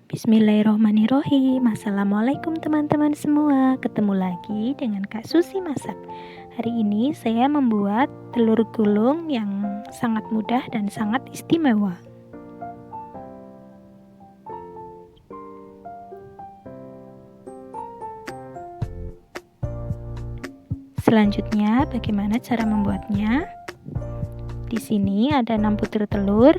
Bismillahirrohmanirrohim. Assalamualaikum teman-teman semua. Ketemu lagi dengan Kak Susi Masak. Hari ini saya membuat telur gulung yang sangat mudah dan sangat istimewa. Selanjutnya, bagaimana cara membuatnya? Di sini ada 6 butir telur.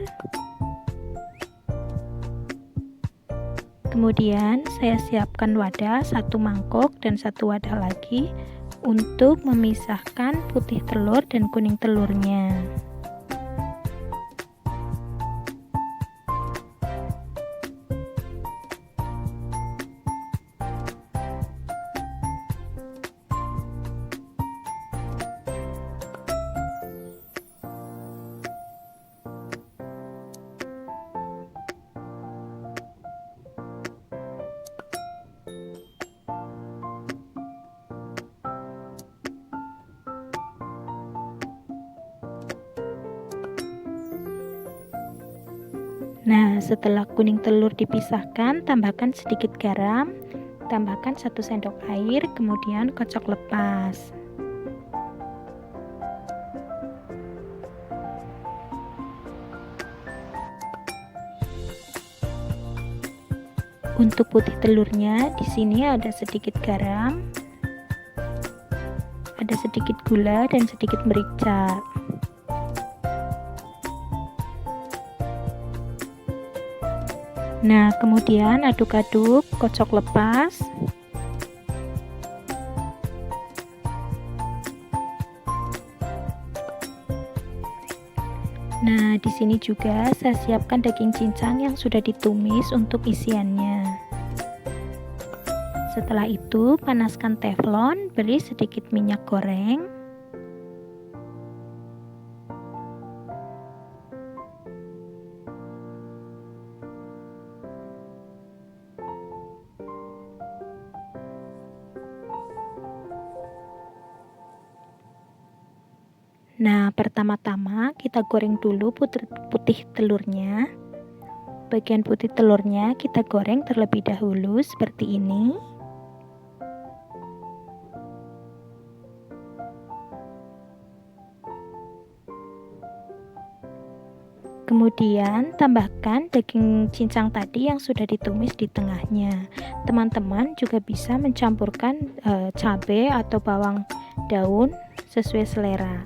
Kemudian saya siapkan wadah, 1 mangkok dan 1 wadah lagi untuk memisahkan putih telur dan kuning telurnya. Nah, setelah kuning telur dipisahkan, tambahkan sedikit garam, tambahkan 1 sendok air, kemudian kocok lepas. Untuk putih telurnya, di sini ada sedikit garam, ada sedikit gula dan sedikit merica. Nah, kemudian aduk-aduk, kocok lepas. Nah, di sini juga saya siapkan daging cincang yang sudah ditumis untuk isiannya. Setelah itu, panaskan teflon, beri sedikit minyak goreng. Nah, pertama-tama kita goreng dulu putih telurnya. Bagian putih telurnya kita goreng terlebih dahulu seperti ini. Kemudian tambahkan daging cincang tadi yang sudah ditumis di tengahnya. Teman-teman juga bisa mencampurkan cabai atau bawang daun sesuai selera.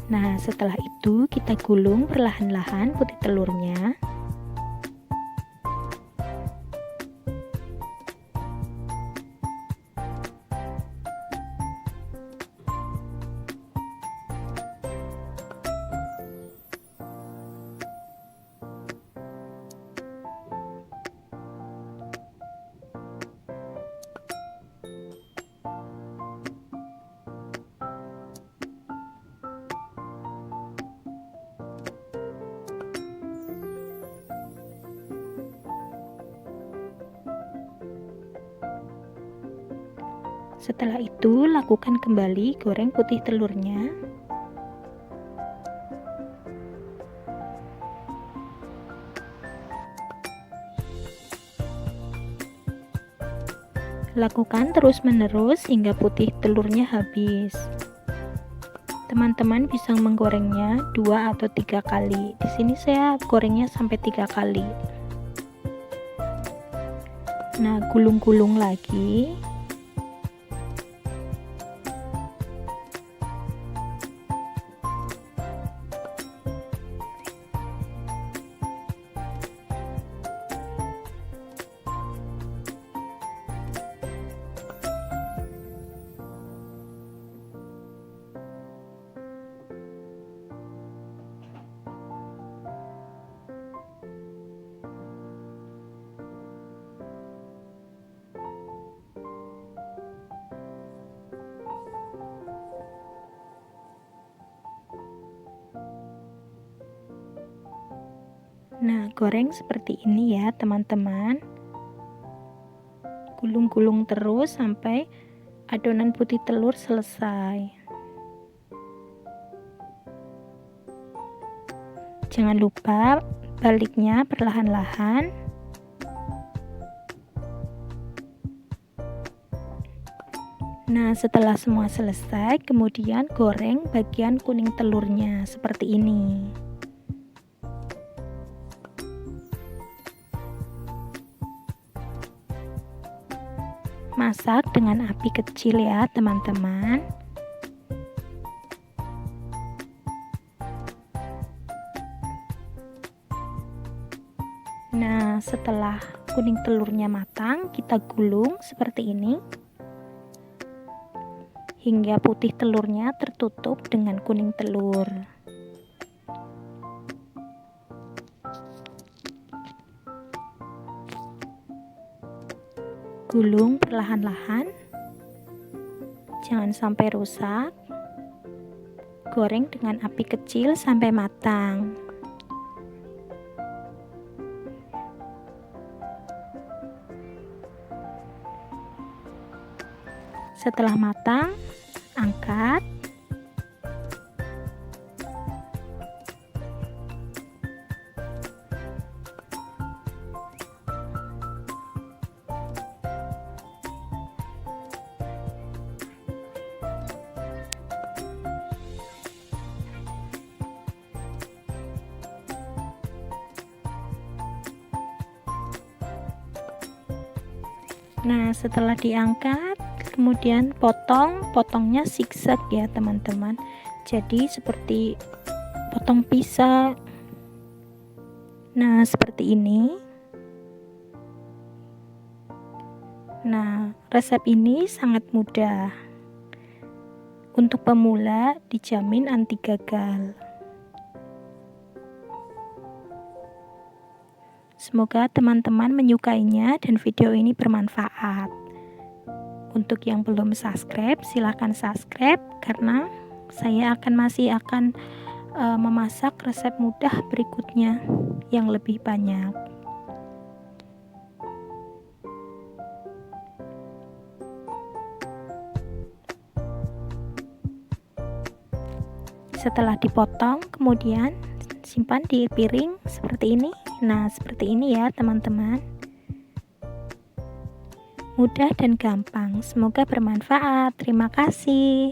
Nah, setelah itu kita gulung perlahan-lahan putih telurnya. Setelah itu, lakukan kembali goreng putih telurnya. Lakukan terus-menerus hingga putih telurnya habis. Teman-teman bisa menggorengnya 2 atau 3 kali. Di sini saya gorengnya sampai 3 kali. Nah, gulung-gulung lagi. Nah, goreng seperti ini ya teman-teman. Gulung-gulung terus sampai adonan putih telur selesai. Jangan lupa baliknya perlahan-lahan. Nah, setelah semua selesai, kemudian goreng bagian kuning telurnya seperti ini. Masak dengan api kecil ya, teman-teman. Nah, setelah kuning telurnya matang, kita gulung seperti ini hingga putih telurnya tertutup dengan kuning telur. Gulung perlahan-lahan, jangan sampai rusak. Goreng dengan api kecil sampai matang. Setelah matang, angkat. Nah, setelah diangkat, kemudian potongnya zigzag ya teman-teman. Jadi seperti potong pisang. Nah, seperti ini. Nah, resep ini sangat mudah. Untuk pemula dijamin anti gagal. Semoga teman-teman menyukainya dan video ini bermanfaat. Untuk yang belum subscribe, silahkan subscribe karena saya masih akan memasak resep mudah berikutnya yang lebih banyak. Setelah dipotong, kemudian simpan di piring seperti ini. Nah, seperti ini ya teman-teman. Mudah dan gampang. Semoga bermanfaat. Terima kasih.